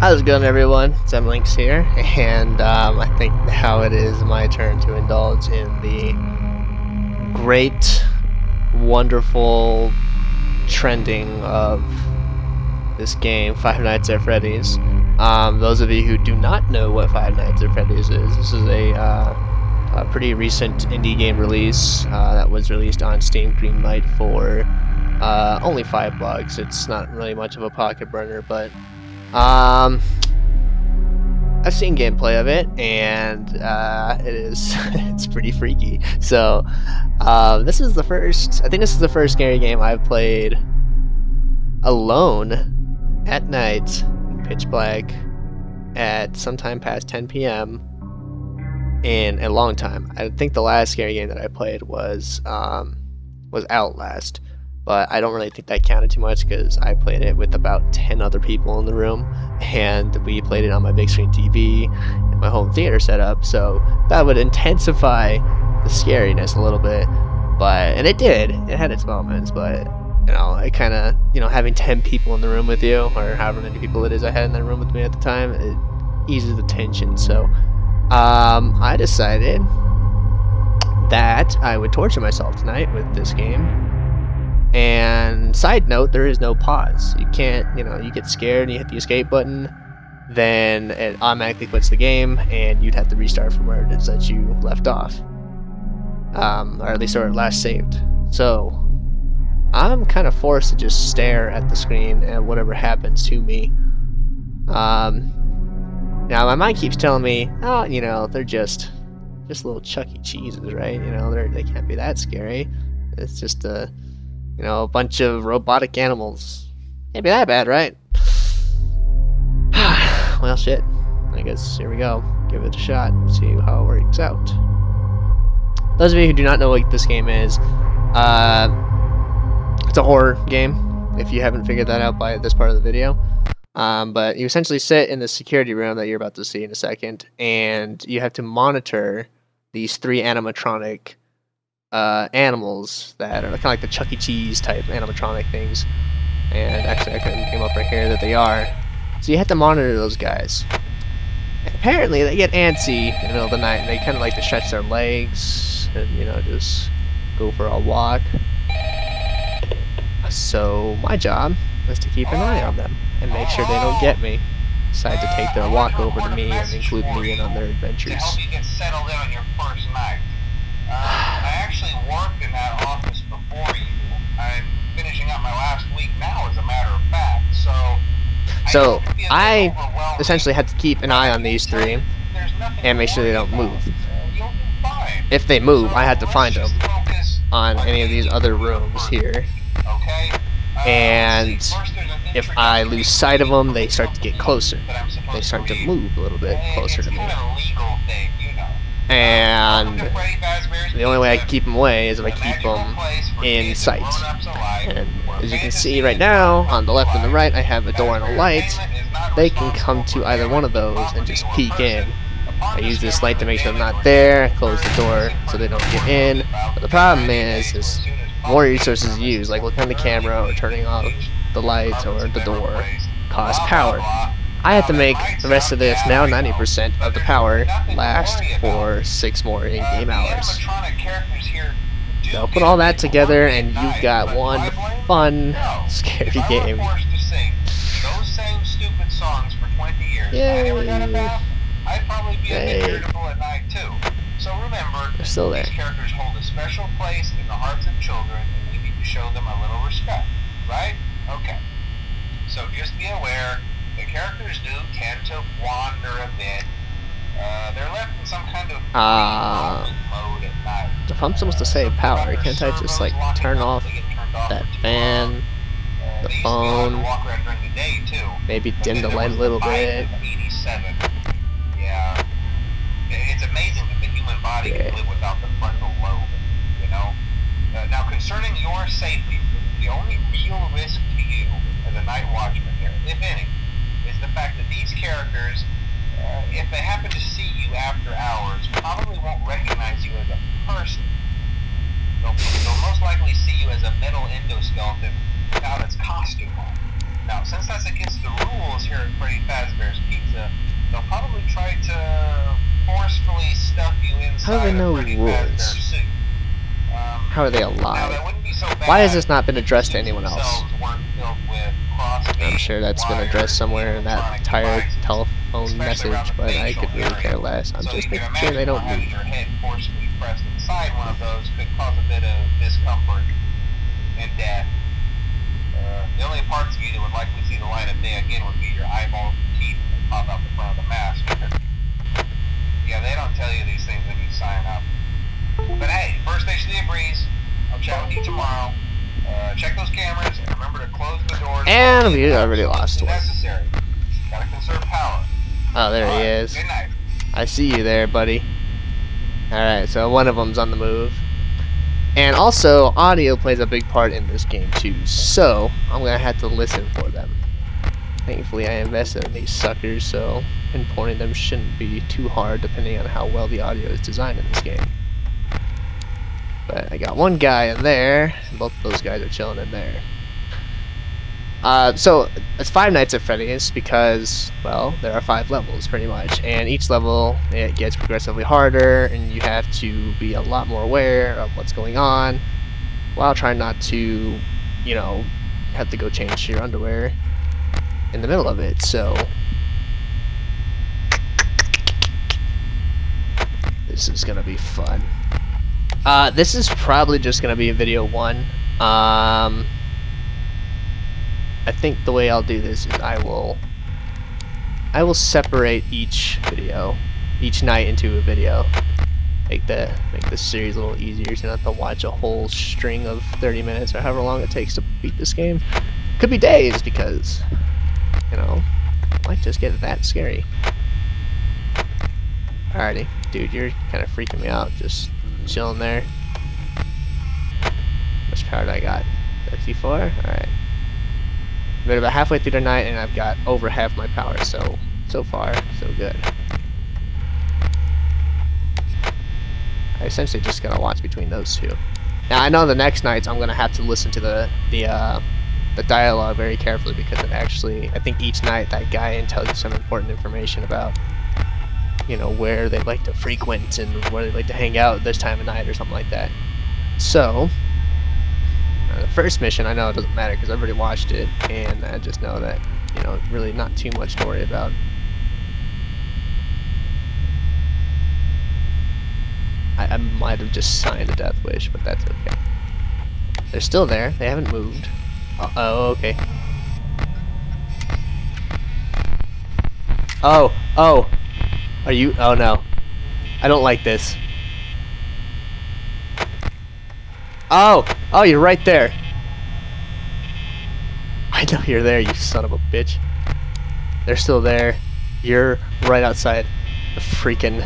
How's it going, everyone? Sam Links here, and I think now it is my turn to indulge in the great, wonderful trending of this game, Five Nights at Freddy's. Those of you who do not know what Five Nights at Freddy's is, this is a pretty recent indie game release that was released on Steam Greenlight for only $5. It's not really much of a pocket burner, but I've seen gameplay of it, and it is it's pretty freaky. So this is the first, I think this is the first scary game I've played alone at night in pitch black at sometime past 10 p.m. in a long time. I think the last scary game that I played was Outlast. But I don't really think that counted too much because I played it with about 10 other people in the room, and we played it on my big screen TV and my home theater setup, so that would intensify the scariness a little bit. And it did. It had its moments, but you know, it kind of, having 10 people in the room with you, or however many people it is I had in the room with me at the time, it eases the tension. So I decided that I would torture myself tonight with this game. And side note, there is no pause. You can't, you get scared and you hit the escape button, then it automatically quits the game and you'd have to restart from where it is that you left off. Or at least where it last saved. So I'm kind of forced to just stare at the screen and whatever happens to me. Now my mind keeps telling me, oh, they're just little Chuck E. Cheeses, right? They can't be that scary. It's just a bunch of robotic animals. Can't be that bad, right? Well, shit. I guess here we go. Give it a shot and see how it works out. Those of you who do not know what this game is, it's a horror game, if you haven't figured that out by this part of the video. But you essentially sit in the security room that you're about to see in a second, and you have to monitor these 3 animatronic animals that are kind of like the Chuck E. Cheese type animatronic things. And actually I came up right here that they are. So you have to monitor those guys. And apparently they get antsy in the middle of the night and they kind of like to stretch their legs and just go for a walk. So my job is to keep an eye on them and make sure they don't get me. Decide to take their walk over to me and include me in on their adventures. I actually worked in that office before you. I'm finishing up my last week now, as a matter of fact. So I essentially had to keep an eye on these 3 and make sure they don't move. If they move, I had to find them on any of these other rooms here. And if I lose sight of them, they start to get closer. They start to move a little bit closer to me. And the only way I can keep them away is if I keep them in sight. And as you can see right now, on the left and the right, I have a door and a light. They can come to either one of those and just peek in. I use this light to make sure I'm not there. I close the door so they don't get in. But the problem is more resources you use, like looking on the camera or turning off the light or the door, cost power. I have to make the rest of this, now 90% of the power, last for 6 more in-game hours. So put all that together and you've got one fun, scary game. Yay! Yay! They're still there. These characters hold a special place in the hearts of children, and we need to show them a little respect, right? Okay. So just be aware, the characters do tend to wander a bit. They're left in some kind of mode at night. If I'm supposed to save power, can't I just like turn off that fan, the phone, maybe dim the light a little bit? Yeah. It's amazing that the human body can live without the frontal lobe, Now, concerning your safety, the only real risk to you as a night watchman here, if any, is the fact that these characters, if they happen to see you after hours, probably won't recognize you as a person. They'll most likely see you as a metal endoskeleton without its costume on. Now, since that's against the rules here at Freddy Fazbear's Pizza, they'll probably try to forcefully stuff you inside a Freddy Fazbear suit. How are they alive? Now, that wouldn't be so bad. Why has this not been addressed to anyone else? With I'm sure that's been addressed somewhere in that entire telephone message, but I could really care less. I'm just making sure they don't move. Your head forcefully pressed inside one of those could cause a bit of discomfort and death. The only parts of you that would likely see the light of day again would be your eyeballs and teeth that pop out the front of the mask. Yeah, they don't tell you these things when you sign up. But hey, first station of the breeze. I'll chat with you tomorrow. Check those cameras and remember to close the doors. And we already lost one. Necessary. Gotta conserve power. Oh, there he is. Good night. I see you there, buddy. Alright, so one of them's on the move. And also, audio plays a big part in this game too, so I'm gonna have to listen for them. Thankfully, I invested in these suckers, so pinpointing them shouldn't be too hard depending on how well the audio is designed in this game. But I got one guy in there, and both of those guys are chilling in there. So it's 5 Nights at Freddy's because, well, there are 5 levels pretty much, and each level it gets progressively harder, and you have to be a lot more aware of what's going on, while trying not to, you know, have to go change your underwear in the middle of it. So this is gonna be fun. This is probably just gonna be a video 1. I think the way I'll do this is I will separate each night into a video. Make this series a little easier so you don't have to watch a whole string of 30 minutes or however long it takes to beat this game. Could be days because, you know, it might just get that scary. Alrighty, dude, you're kind of freaking me out. Just chilling there. How much power do I got? 64? Alright. Been about halfway through the night and I've got over half my power, so far, so good. I essentially just gotta watch between those two. Now I know the next nights I'm gonna have to listen to the dialogue very carefully because it actually, I think each night that guy tells you some important information about, you know, where they like to frequent and where they like to hang out this time of night or something like that. So the first mission, I know it doesn't matter because I've already watched it, and I just know that, you know, really not too much to worry about. I might have just signed a death wish, but that's okay. They're still there. They haven't moved. Oh, okay. Oh, are you? Oh no, I don't like this. Oh, you're right there. I know you're there, you son of a bitch. They're still there. You're right outside the freaking...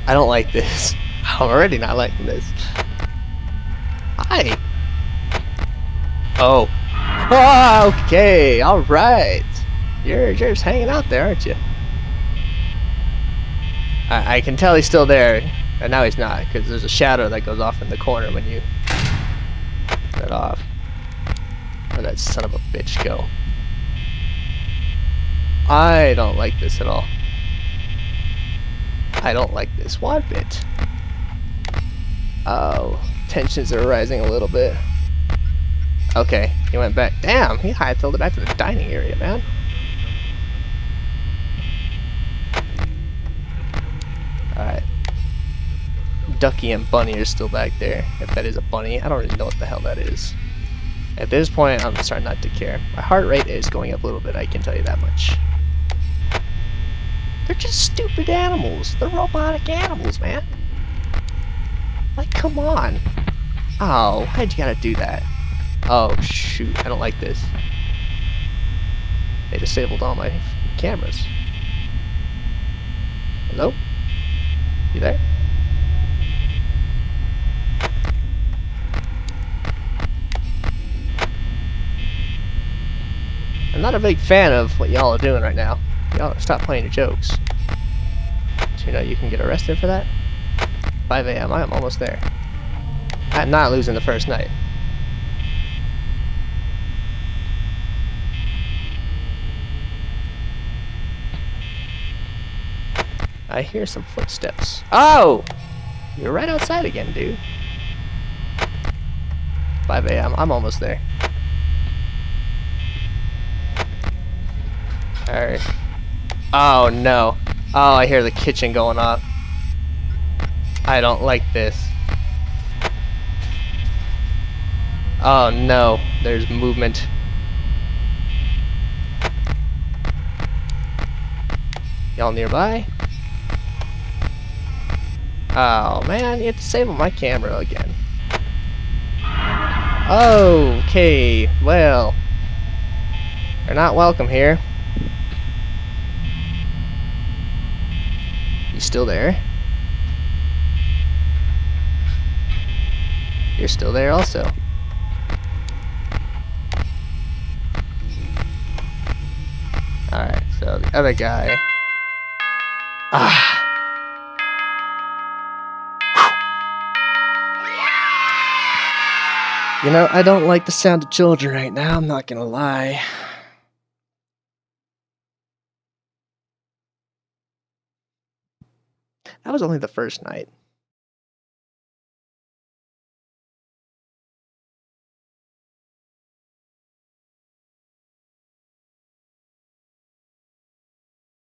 I don't like this. I'm already not liking this. Hi. Oh. Okay, alright. You're just hanging out there, aren't you? I can tell he's still there, and now he's not, because there's a shadow that goes off in the corner when you that off. Where'd that son of a bitch go? I don't like this at all. I don't like this one bit. Oh, tensions are rising a little bit. Okay, he went back. Damn, he hightailed it back to the dining area, man. Alright. Ducky and Bunny are still back there. If that is a bunny, I don't really know what the hell that is. At this point, I'm starting not to care. My heart rate is going up a little bit, I can tell you that much. They're just stupid animals. They're robotic animals, man. Like, come on. Oh, why'd you gotta do that? Oh, shoot. I don't like this. They disabled all my cameras. Hello? You there? I'm not a big fan of what y'all are doing right now. Y'all stop playing your jokes. So you know you can get arrested for that? 5 a.m. I'm almost there. I'm not losing the first night. I hear some footsteps. Oh! You're right outside again, dude. 5 a.m. I'm almost there. Alright. Oh, no. Oh, I hear the kitchen going off. I don't like this. Oh, no. There's movement. Y'all nearby? Oh, man. You have to disable my camera again. Okay. Well. You're not welcome here. You still there? You're still there also. Alright, so the other guy. Ah. You know, I don't like the sound of children right now, I'm not gonna lie. That was only the first night.